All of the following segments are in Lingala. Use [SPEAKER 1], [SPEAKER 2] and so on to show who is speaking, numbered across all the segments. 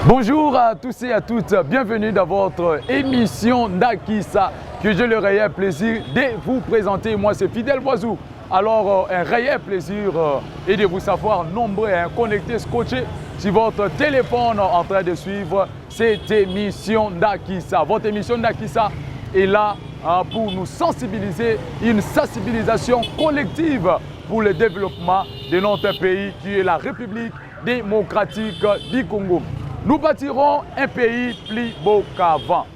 [SPEAKER 1] Bonjour à tous et à toutes, bienvenue dans votre émission Ndakisa que j'ai le réel plaisir de vous présenter. Moi c'est Fidèle Boisou. Alors un réel plaisir est de vous savoir nombreux connectés, scotchés sur votre téléphone en train de suivre cette émission Ndakisa. Votre émission Ndakisa est là pour nous sensibiliser, une sensibilisation collective pour le développement de notre pays qui est la République démocratique du Congo. Nous bâtirons un pays plus beau qu'avant.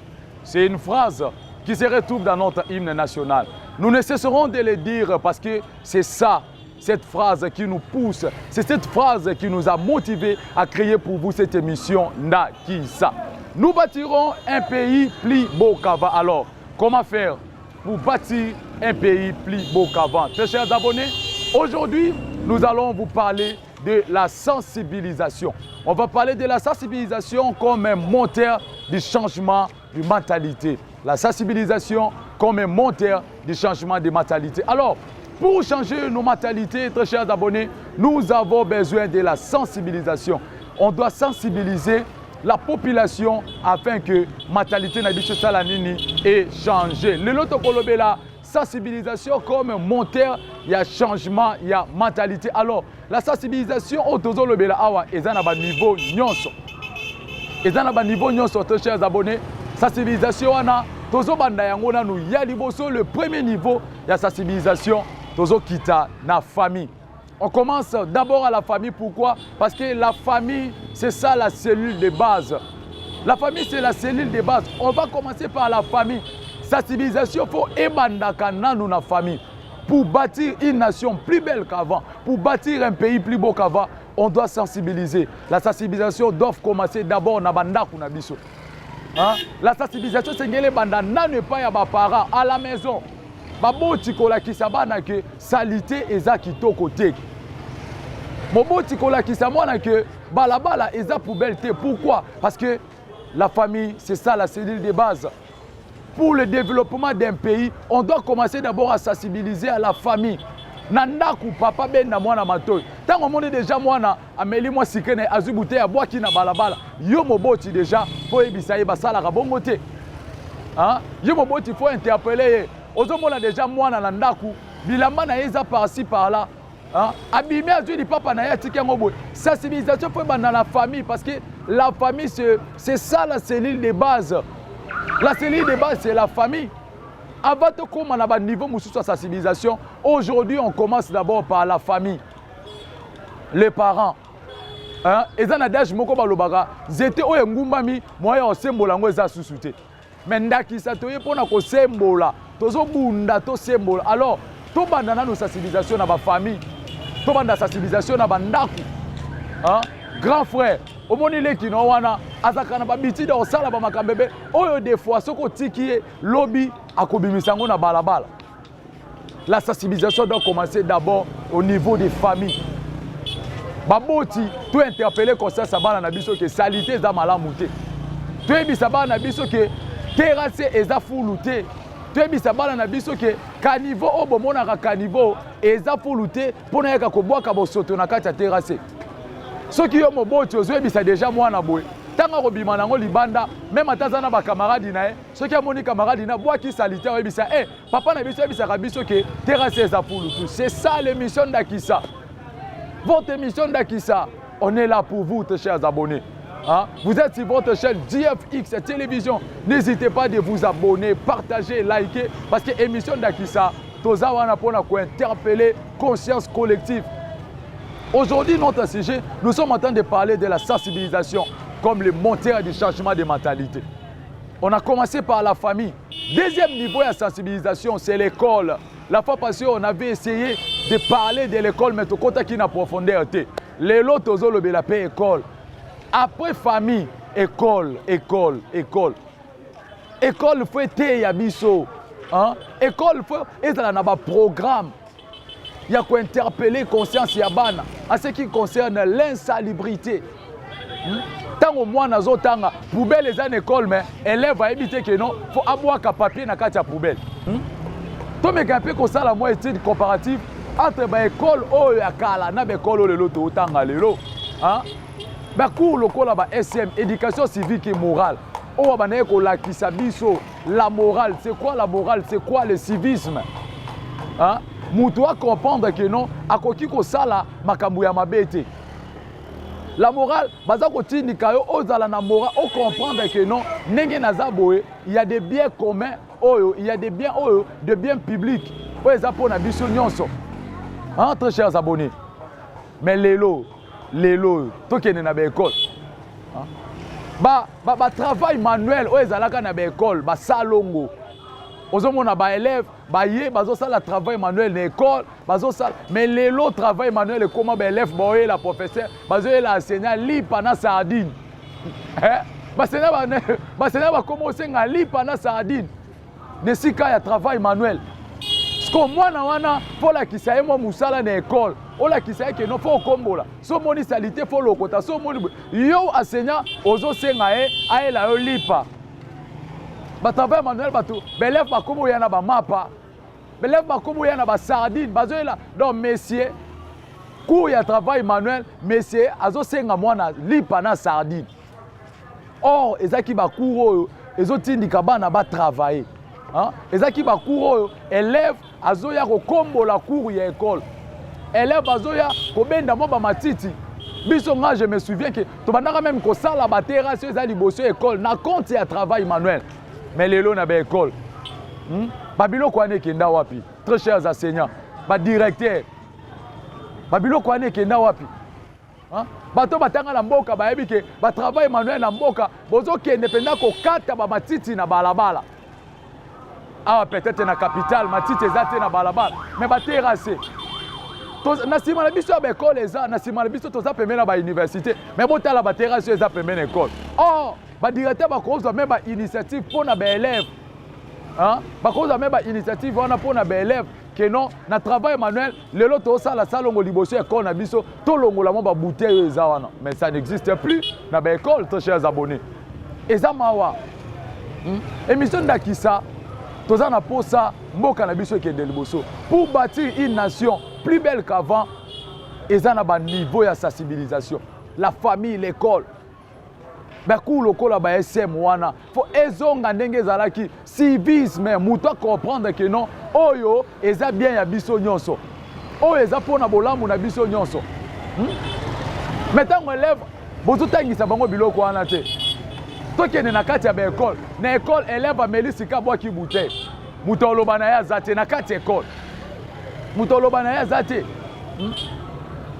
[SPEAKER 1] C'est une phrase qui se retrouve dans notre hymne national. Nous ne cesserons de le dire parce que c'est ça, cette phrase qui nous pousse. C'est cette phrase qui nous a motivés à créer pour vous cette émission Ndakisa. Nous bâtirons un pays plus beau qu'avant. Alors, comment faire pour bâtir un pays plus beau qu'avant? Très chers abonnés, aujourd'hui, nous allons vous parler de la sensibilisation. On va parler de la sensibilisation comme un moteur du changement de mentalité. La sensibilisation comme un moteur du changement de mentalité. Alors, pour changer nos mentalités, très chers abonnés, nous avons besoin de la sensibilisation. On doit sensibiliser la population afin que la mentalité n'habite la nini et changer. Le loto kolobela, sensibilisation comme un moteur, il y a changement, il y a mentalité. Alors, la sensibilisation au tozo lobela awa, et ça n'a pas niveau nyonso. Et ça n'a pas niveau nyonso, très chers abonnés. Sensibilisation wana, tozo banda yango na nou ya liboso, le premier niveau, il y a sensibilisation, tozo kita na famille. On commence d'abord à la famille, pourquoi? Parce que la famille, c'est ça la cellule de base. La famille, c'est la cellule de base. On va commencer par la famille. Sensibilisation pour ébandaka nanou na famille. Pour bâtir une nation plus belle qu'avant, pour bâtir un pays plus beau qu'avant, on doit sensibiliser. La sensibilisation doit commencer d'abord na bandaku na biso. La sensibilisation, c'est que les bandas ne pas ya ba parents à la maison. Baboti kola kisabana que salité eza kitoko te. Moboti kola kisamana que balabala eza poubelle te. Pourquoi? Parce que la famille, c'est ça la cellule de base. Pour le développement d'un pays, on doit commencer d'abord à sensibiliser à la famille. Nandaku papa ben na mwana matoy. Tant on monte déjà mwana ameli moi sikene azubute ya boaki na balabala. Yo moboti déjà faut ebisa basala ka bongo te. Yo moboti faut interpeller. Ozomona déjà mwana na ndaku bilamba na eza par-ci par-là. Abimé azui papa na ya tiki ngobo. Sensibilisation faut dans la famille parce que la famille c'est ça la cellule de base. La cellule de base, c'est la famille. Avant de commencer à niveau de sensibilisation, aujourd'hui, on commence d'abord par la famille. Les parents. Et ça, je me dis, oh, ngumbami, moi, on symbole en ça sous-souté. Mais ndakisa toye pour na ko symbole, tozo bunda to symbole. Alors, to bandana nos sensibilisation na ba famille. To banda sensibilisation na bandaku. Grand frère, au monile qui no wana azakana ba biti da osala ba makambebe oyo des fois soko tiki lobby akobimisango na balabala. La sensibilisation doit commencer d'abord au niveau des familles. Baboti to interpeller comme ça bana na biso que salité za malamu te. To ebisa bana na biso que terrasse eza fuluté. To ebisa bana na biso que caniveau obomona ka caniveau eza fuluté pona yaka ko boaka bosoto na kati ya terrasse. Ceux qui ont mon beau, c'est déjà moi na boy. Tant que robima nango libanda, même atazana ba camarade na, ceux qui ont mon camarade na bois qui salitaire ebisa, papa na biso ebisa rabiso que terrasse za pour tout. C'est ça l'émission Ndakisa. Votre émission Ndakisa, on est là pour vous, chers abonnés. Vous êtes sur votre chaîne DFX Télévision. N'hésitez pas de vous abonner, partager, liker parce que émission Ndakisa, toza wana pona ko interpeller conscience collective. Aujourd'hui, notre sujet, nous sommes en train de parler de la sensibilisation comme le moteur du changement de mentalité. On a commencé par la famille. Deuxième niveau de sensibilisation, c'est l'école. La fois passée, on avait essayé de parler de l'école, mais tout compte qui n'a profondeur. Les lots, la paix, école. Après famille, école. École, faut être yabiso. École, faut être dans un programme. Il y a quoi interpeller conscience yabana en ce qui concerne l'insalubrité. Tant au moins dans autant poubelle les années école mais élève va éviter que non faut avoir un papier na katia poubelle. Toi mais un peu comme ça la moi étude comparative entre ba école o ya kala na ba école le loto autant lelo. Bacours lokola ba SM, éducation civique et morale. Oh banaye ko lakisa biso la morale, c'est quoi la morale, c'est quoi le civisme? Hein? Mutu doit comprendre que non, akoki ko sala makambo ya mabete. La morale, baza ko tindika yo ozala na morale, o comprendre que non, ndenge naza boye, il y a des biens communs, il y a des biens de biens publics. O eza pona biso nyonso. Hein, très chers abonnés. Mais lelo, tokene na ba école. Hein? Ba travail manuel o ezalaka na ba école, ba salongo. Ozomona ba élève, ba ye bazo sala travail manuel na école, bazo sala mais lelo travail manuel et comment ba élève boye la professeur, bazo la enseignant li pana sardine. Hein? Ba sena ba commencer nga li pana sardine. Nesika ya travail manuel. Parce que moi, faut la qui s'aille moi musala na école. O la qui s'aille que non faut kombola. So moni salité faut lokota. So moni yo enseignant ozo senga ae la yo lipa. Ba travail manuel batu. Belève ba komo yana ba mapa. Belève ba komo yana ba sardine. Bazo la donc messieurs cours ya travail manuel messieurs azo senga mwana lipa na sardine. Or ezaki ba cours oyo ezo tindika bana ba travailler. Hein? Ezaki ba cours élève azoya ko kombola cours ya école. Élève azoya ko benda mo ba matiti. Biso nga je me souviens que to bandaka même ko sala ba terrasse za liboso école na compte ya travail manuel. Mais lelo na ba école. Babilo ko ane kenda wapi? Très chers enseignants, ba directeur. Babilo ko ane kenda wapi? Hein? Bato batanga na mboka ba yebi ke ba travail manuel na mboka bozo kende penda ko kata ba matiti na balabala. Ah, peut-être na capitale, matite ezate na balabala, mais ba terrasse. Na sima na biso ba école eza, na sima na biso toza pembeni na ba université, mais botala ba terrasse eza pembeni na école. Oh, ba directeur ba koza même ba initiative pour na ba élève. Hein? Ba koza même ba initiative wana pour na ba élève que non, na travail manuel, lelo to sala salongo liboso école na biso, to longola mo ba bouteille eza wana. Mais ça n'existe plus na ba école, très chers abonnés. Eza mawa. Émission d'Akissa toza na posa mboka na biso ekende liboso pour bâtir une nation plus belle qu'avant. Eza na ba niveau ya sensibilisation, la famille, l'école. Baku lokola ba SM wana fo ezonga ndenge ezalaki civisme, muto comprendre que non oyo eza bien ya biso nyonso, oyo eza pona bolamu na biso nyonso. Mais tango élève bozotangisa bango biloko wana te. Tokene na kati ya ba école, na école élève ameli sika bwaki bouteille. Muto oloba na ya zate na kati école. Muto oloba na ya zate.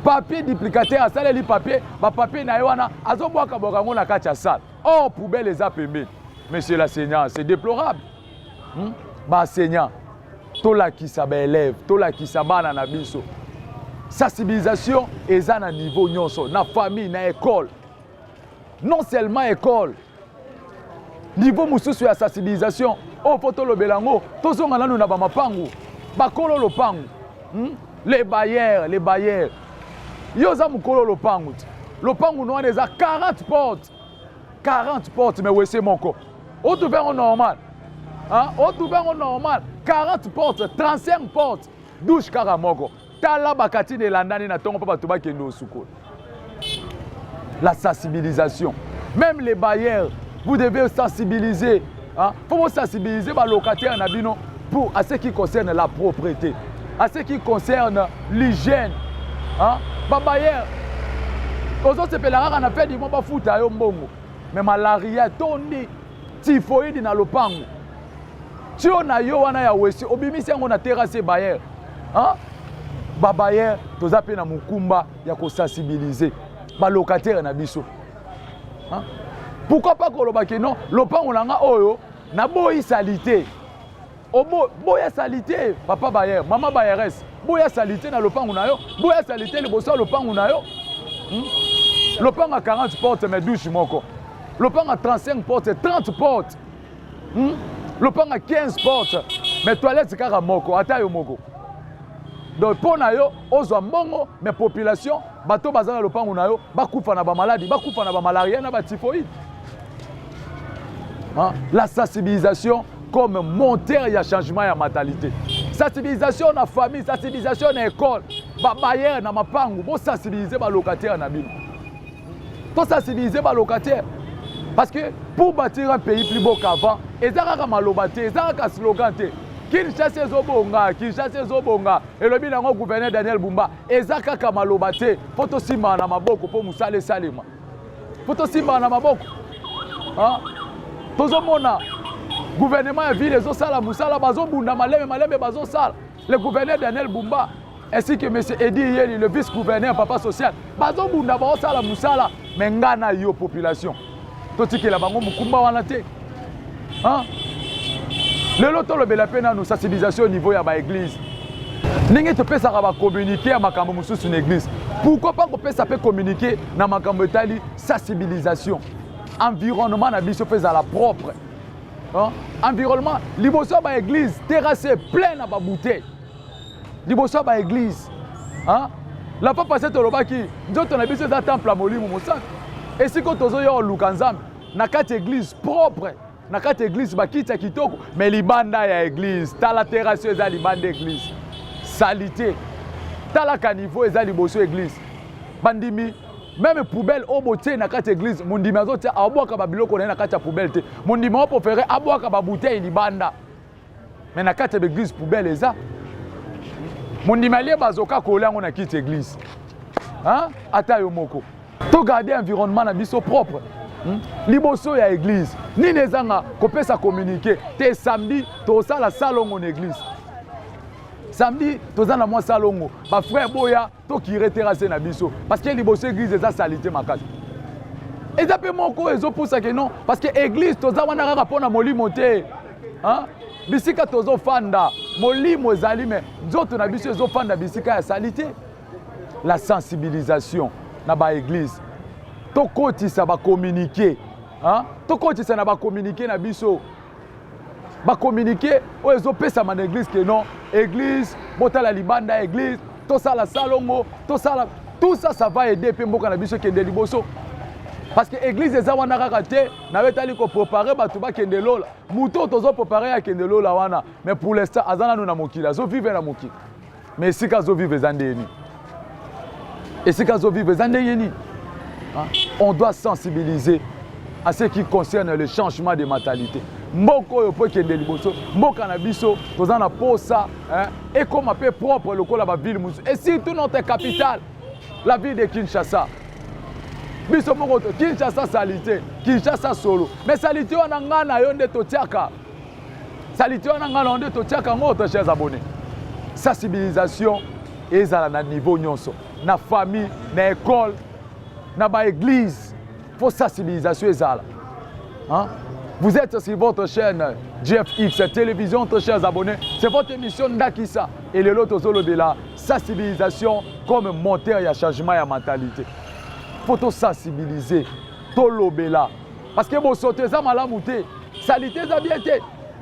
[SPEAKER 1] Papier duplicateur asaleli papier, ba papier na wana azobwaka bokango na kati ya salle. Oh poubelle eza pembeni. Monsieur l'enseignant, c'est déplorable. Ba enseignant, tolakisa ba élève, tolakisa bana na biso. Sensibilisation eza na niveau nyonso, na famille, na école. Non seulement école. Niveau mususu ya sensibilisation, oh photo lobelango, tozonga nanu na ba mapangu, bakolo lopangu. Les bailleurs. Yoza mukolo lopangu. Lopangu no wana eza 40 portes. 40 portes mais wese moko. O tuvengo normal. Hein? O tuvengo normal. 40 portes, 35 portes. Douche kaka moko. Tala bakati de landani na tongo papa tuba kendo suko. La sensibilisation. Même les bailleurs, vous devez sensibiliser. Hein? Faut vous sensibiliser les locataires pour à ce qui concerne la propriété, à ce qui concerne l'hygiène. Hein? Babayeur, aux autres on a fait du monde foot à Yombongo, mais malaria, tondi, typhoïde na lopango. Si on a yo wana ya wesi, obimisi on a terrassé bailleur. Hein? Babayeur, tous a na mukumba ya ko sensibiliser. Ba locataire na biso. Hein? Pourquoi pas koloba ke non, lopango nanga oyo na boyi salité. Boya salité, papa bailleur, maman bailleuresse. Boya salité na lopango na yo, boya salité liboso lopango na yo. Lopango a 40 portes mais douche moko. Lopango a 35 portes, 30 portes. Lopango a 15 portes mais toilette kaka moko, ata yo moko. Donc pour na yo, ozwa mbongo mais population bato bazana lopango na yo, bakufa na ba maladie, bakufa na ba malaria na ba typhoïde. Hein? La sensibilisation comme moteur ya changement ya mentalité. Sensibilisation na famille, sensibilisation na école, ba bailleur na mapangu, bo sensibiliser ba locataire na bino. Pour sensibiliser les locataires. Parce que pour bâtir un pays plus beau qu'avant, ils ont malobate, ils ont un slogan. Kinshasa Zobonga, Kinshasa Zobonga, et le bilan gouverneur Daniel Bumba, ils ont malobate, photo Simba na maboko pour Moussale Salima. Photo Simba na maboko. Tout le monde, gouvernement a vu les Osala, Moussala, Bazobunda, Maleme, Bazosala. Le gouverneur Daniel Bumba, ainsi que M. Edi Yeli, le vice-gouverneur, papa social, Bazobunda, Bazosala, Moussala, mais ngana yo population. Tout ce qui est là-bas, Mukumba Wanate. Le loto le belapena nous sensibilisation au niveau de l'église. N'engagez pas ça va communiquer à Makambo Moussou sur l'église. Pourquoi pas qu'on peut communiquer dans Makambo Tali sensibilisation. Environnement na biso fait à la propre. Environnement, liboso ba église, terrassé plein na ba bouteille. Liboso ba église. La fois passée to lobaki, nzoto na biso za temple à Molimo Moussa. Et si quand tozo yo lukanzam na kati église propre. Na kati église bakita kitoko mais libanda ya église tala terrasse eza libanda église salité tala caniveau eza liboso église bandimi même poubelle au boté na kati église mundimi azotia abwaka ba biloko na kati ya poubelle te mundimi o préféré abwaka ba bouteille libanda mais na kati église poubelle eza mundimi alie bazoka kolango na kiti église ata yo moko to garder environnement na biso propre. Liboso ya église ni nezanga kopesa communiquer te samedi to sala salongo na église samedi to zana moi salongo ba frère boya to ki terrasser na biso parce que liboso église eza salité makasi eza pe moko ezo pousa que non parce que église to za wana kaka pona molimo te bisika tozo fanda molimo ezali mais nzoto na biso ezo fanda bisika ya salité la sensibilisation na ba église. Tokotisa ba communiquer tokotisa na ba communiquer na biso ba communiquer o ezo pesa man église que non église botala libanda église to sala salongo to sala tout ça ça va aider pe mboka na biso kende liboso parce que église eza wana kaka te na betali ko préparer batu ba kende lola muto tozo préparer ya kende lola wana mais pour l'instant azana no na mokila zo vivre na mokila mais sika zo vivre zandeni et sika zo vivre zandeni. On doit sensibiliser à ce qui concerne le changement de mentalité. Mboko yo po kende liboso, mboka na biso, tozana posa, et comme peu propre le ko la ville musu. Et surtout notre capitale, la ville de Kinshasa. Biso moko Kinshasa salité, Kinshasa solo. Mais salité wana ngana yo nde totiaka. Salité wana ngana onde totiaka ngoto chers abonnés. Sensibilisation ezala na niveau nyonso, na famille, na école. Dans l'église, il faut sensibilisation. Vous êtes sur votre chaîne GFX Télévision, très chers abonnés. C'est votre émission Ndakisa. Et le lot de la sensibilisation comme moteur et changement de mentalité. Il faut sensibiliser. Tolobela. Parce que vous sautez ça mal à mouter. Salité ça bien été.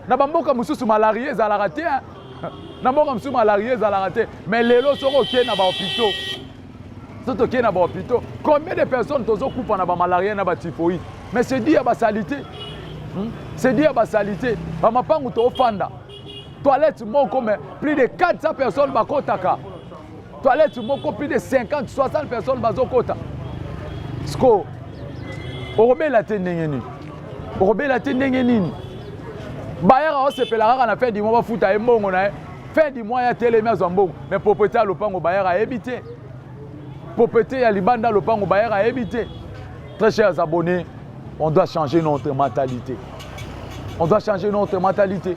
[SPEAKER 1] N'a pas beaucoup de malariés à la rater. N'a pas beaucoup de malariés à la rater. Mais les lots sont OK dans les hôpitaux. Combien de personnes coupent dans malaria et dans typhoïde? Mais c'est dit à la salité. C'est dit à la salité. Je ne sais pas où fanda. Toilette, plus de 400 personnes bakotaka. Toilette, plus de 50, 60 personnes bazokota. Sko, Orobé la tendengeni. Orobé la tendengeni. Bayara se fait la na fin du mois futa e mbongo na fin du mois ya télé mais mbongo. Mais propriétaire lopango bayara a évité. Propriété à Libanda, le pan au Bayer a évité. Très chers abonnés, on doit changer notre mentalité. On doit changer notre mentalité.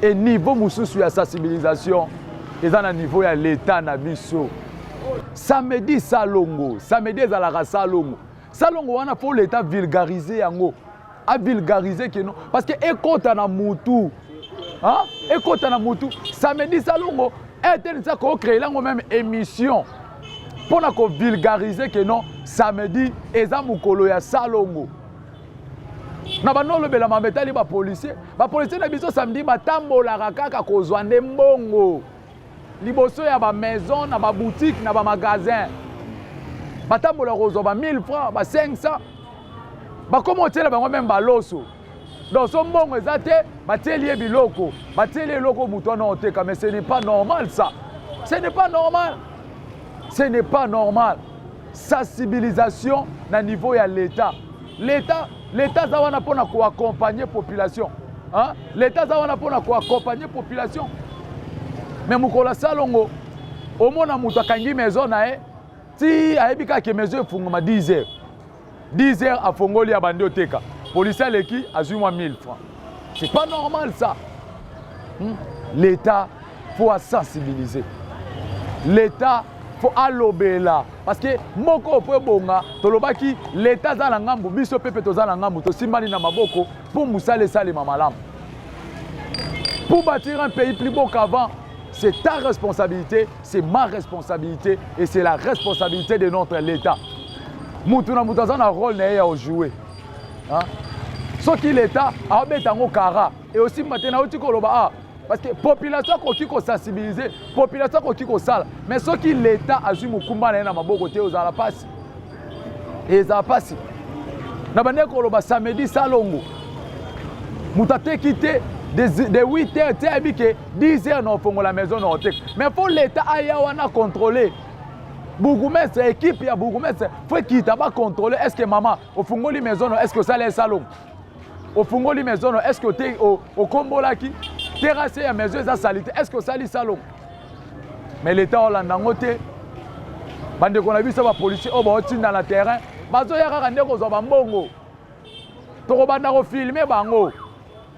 [SPEAKER 1] Et niveau moussou sur la sensibilisation, et dans le niveau de l'État nabiso. Samedi salongo, samedi à la race salongo. Salongo on a pour l'État vulgariser yango, a vulgariser que non, parce que écoute na mutu, écoute na mutu. Samedi salongo, et ça qu'on crée là même émission. Pour nous vulgariser que non, samedi, eza mukolo ya salongo. Na bano le bela mambetali ba policier na biso samedi batambola kaka kozwa nde mbongo. Liboso ya ba maison, na ba boutique, na ba magasin. Batambola kozwa ba 1000 francs, ba 500. Ba comment tela bango même ba loso. Dans son mbongo ezate, bateli biloko, bateli loko muto na oteka, mais ce n'est pas normal ça. Ce n'est pas normal. Ce n'est pas normal. sensibilisation na niveau ya l'État. L'État ça wana pona ko accompagner population. Hein? L'État ça wana pona ko accompagner population. Mais mukola salongo omona mutu akangi maison na e ti ayebika ke maison efungoma 10 heures. 10 heures afongoli ya bandi oteka. Policier leki azui moi 1000 francs. C'est pas normal ça. L'État faut sensibiliser. L'État faut alobela parce que moko po bonga tolobaki l'État za na ngambu biso pepe toza na ngambu to simbani na maboko pour musale sale mamalam. Pour bâtir un pays plus beau qu'avant, c'est ta responsabilité, c'est ma responsabilité et c'est la responsabilité de notre l'État. Mutuna mutaza na rôle na ya jouer. Hein? Ce qui l'État a betango kara et aussi maintenant oti koloba parce que la population qui sensibiliser, la population qui sale. Mais ce qui l'État a su mukumba na maboko te ozala passe. Et ça passe. Na bande koloba samedi salongo. Mutate quitté de 8 h te abike 10 h na fongo la maison na hotel. Mais faut l'État aya wana contrôler. Bourgmestre équipe ya bourgmestre faut quitter ba contrôler est-ce que maman au fongo li maison est-ce que ça les salon. Au fongo li maison est-ce que te au kombola ki terrasse ya maison za salité est-ce que ça li salon. Mais l'État olandango te bande ko na biso ba policier o ba otinda na terrain bazo ya kaka ndeko zo ba mbongo to banda ko filmer bango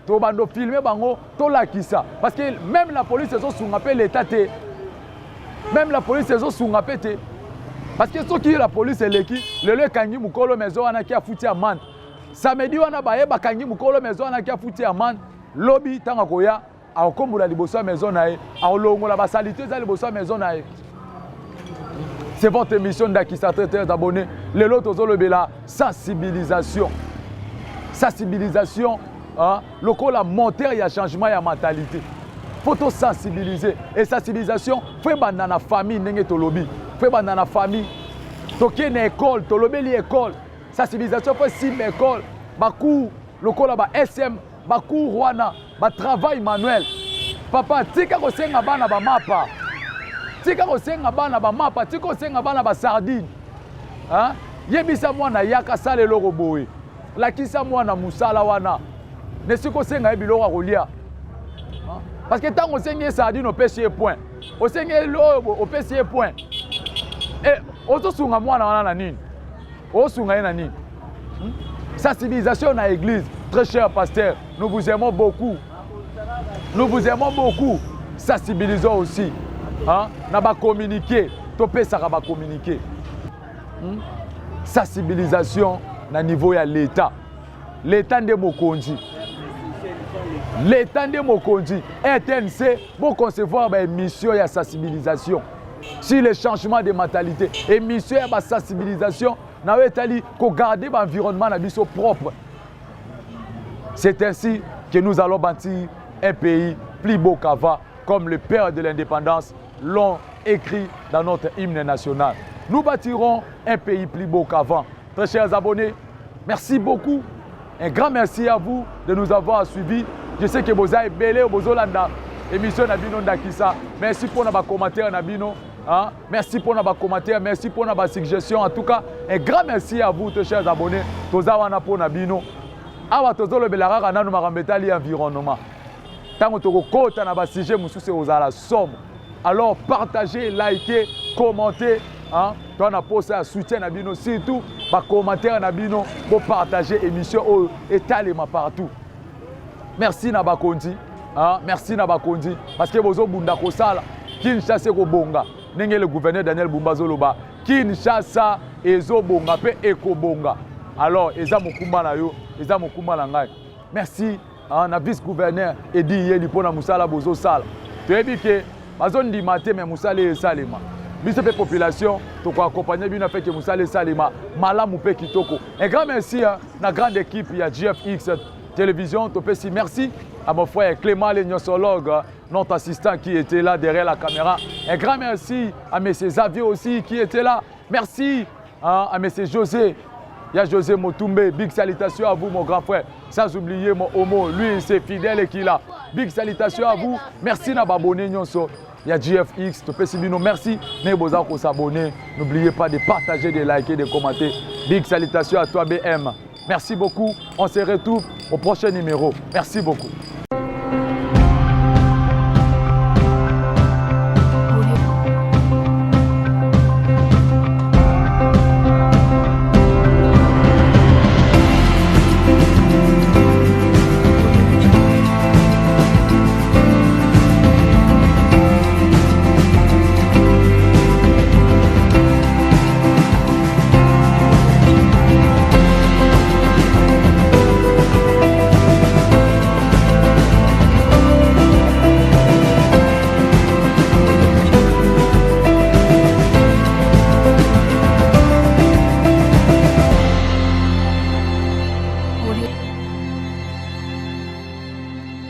[SPEAKER 1] to bando filmer bango to lakisa parce que même la police zo sunga pe l'État te même la police zo sunga pe te parce que ce qui la police eleki le kangi mukolo maison wana ki afuti amande samedi wana baye bakangi mukolo maison wana ki afuti amande lobby tanga koya akombola liboso maison na e aolongola ba salité za liboso maison na e. C'est votre émission d'Akissa, très abonnés. Le lot la sensibilisation. Sensibilisation, hein? Le coup la montée, il y a changement, il y a mentalité. Faut tout sensibiliser. Et sensibilisation, faut que la famille n'ait pas lobby. Faut que la famille, toquer une école, tolobi l'école. Sensibilisation, faut sim école. Bakou, le coup là, SM, bakou Rwanda, travail manuel. Papa, tika ko senga bana ba mapa. Tika ko senga bana ba mapa, tika ko senga bana ba sardine. Hein? Yebisa mwana yaka sale loko boye. Lakisa mwana musala wana. Ne siko senga biloko kolia. Parce que tant qu'on senga sardine au pesier point. Au senga lobo au pesier point. Et oto sunga mwana wana na nini? O sunga na nini? Sensibilisation à l'église. Très cher pasteur, nous vous aimons beaucoup. Nous vous aimons beaucoup. Sensibilisons aussi. Hein? Na ba communiquer, topé ça va communiquer. Sensibilisation na niveau ya l'État. L'État de Mokonji. L'État de Mokonji. RTNC pour concevoir une mission de sensibilisation sur le changement de mentalité. Et mission de sensibilisation, na wetali ko garder l'environnement na biso propre. C'est ainsi que nous allons bâtir un pays plus beau qu'avant, comme le père de l'indépendance l'ont écrit dans notre hymne national. Nous bâtirons un pays plus beau qu'avant. Très chers abonnés, merci beaucoup. Un grand merci à vous de nous avoir suivis. Je sais que vous avez belé au Bozolanda, émission Nabino Ndakissa. Merci pour nos commentaires Nabino. Hein? Merci pour nos commentaires, merci pour nos suggestions. En tout cas, un grand merci à vous, très chers abonnés. Tozawana pour Nabino. Awa tozolo belaraka nanu marambetali environnement. Tango toko kota na ba sujet mususu ozala somme. Alors partagez, likez, commentez, hein? Toi na poste à soutien na bino surtout ba commentaire na bino pour partager émission et talema partout. Merci na bakondi, hein? Merci na bakondi parce que bozo bunda ko sala Kinshasa ko bonga. Nenge le gouverneur Daniel Bumbazoloba Kinshasa ezo bonga pe eko bonga. Alors eza mokumba na yo, eza mokumba na ngai. Merci na vice-gouverneur Edi Yeli pona musala bozo sala. Tu as dit que bazon di matin mais musala e salema. Biso pe population to ko accompagner bino fait que musala e salema malamu pe kitoko. Un grand merci na grande équipe ya GFX télévision to pesi merci à mon frère Clément Legnosologue, notre assistant qui était là derrière la caméra. Un grand merci à M. Xavier aussi qui était là. Merci à M. José. Il y a José Motumbe. Big salutations à vous, mon grand frère. Sans oublier mon homo. Lui, c'est fidèle et qui est là. Big salutations à vous. Merci na babone nyonso. il y a GFX, merci. N'oubliez pas de s'abonner. N'oubliez pas de partager, de liker, de commenter. Big salutations à toi BM. Merci beaucoup. On se retrouve au prochain numéro. Merci beaucoup.